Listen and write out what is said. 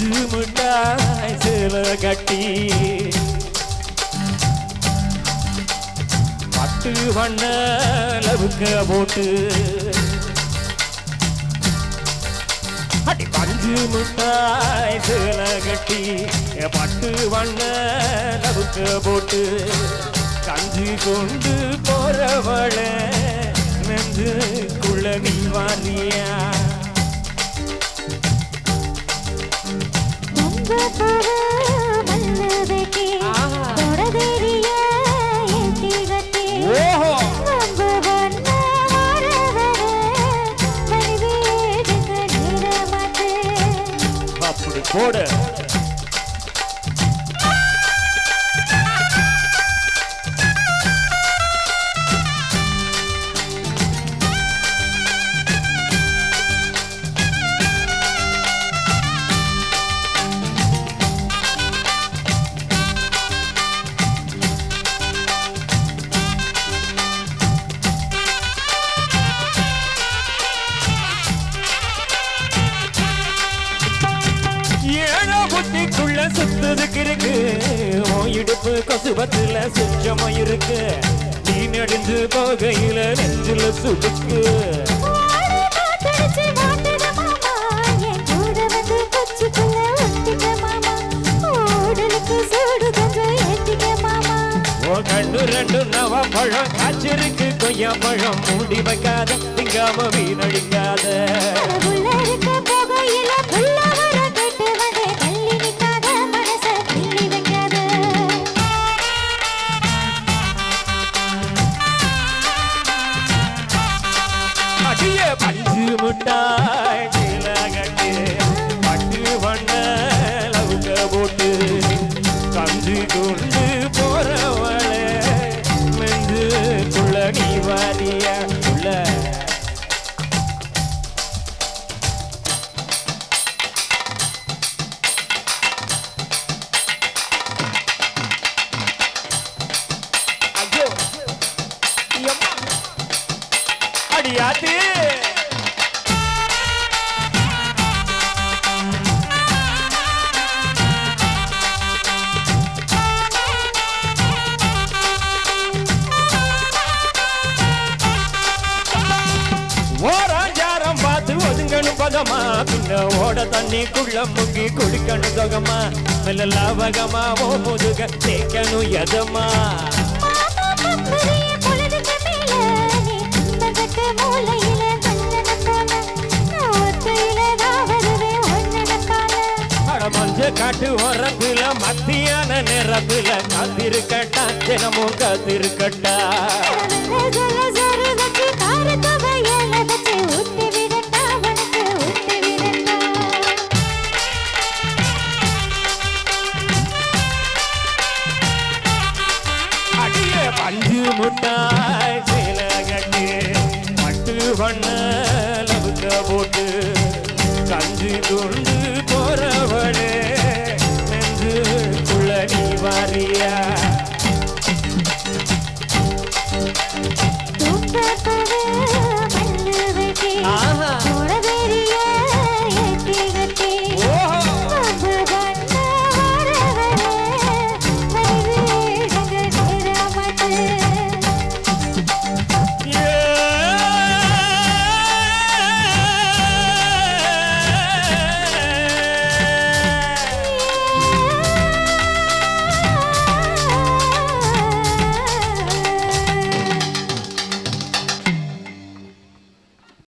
பஞ்சு மிட்டாய் சேல கட்டி பட்டு வண்ண லவுக்க போட்டு அடி பஞ்சு மிட்டாய் சேல கட்டி பட்டு வண்ண லவுக்க போட்டு கஞ்சி கொண்டு போறவள நெஞ்சுக்குள்ள நீ வாரியா அப்படி போடு புத்திக்குள்ள சுத்ததுக்கு இருக்கு இடுப்பு கசுபத்துல சுற்றமா இருக்கு நீ நடிஞ்சு போகையில நெஞ்சில சுடுக்கு கண்ணு ரெண்டு நவ பழம் காய்ச்சிருக்கு கொய்யா பழம் மூடி வைக்காத திங்காம வீணடிக்காத பஞ்சு முட்டாய் கட்டி பட்டு வண்ண லவுக்க போட்டு கஞ்சி கொண்டு போறவள நெஞ்சுக்குள்ள நீ வாரியா உள்ள ஐயோ அடியாத்து ஓராஞ்சாரம் பார்த்து ஒதுங்கணும் பதமா பின்ன ஓட தண்ணிக்குள்ள முங்கி குடிக்கணும் சொகமா மெல்ல லாபகமா ஓ முதுக தேக்கணும் எதமா மஞ்ச காட்டு உரப்புல மத்தியான நிறப்புல காத்திருக்கட்டா தினமும் காத்திருக்கட்டா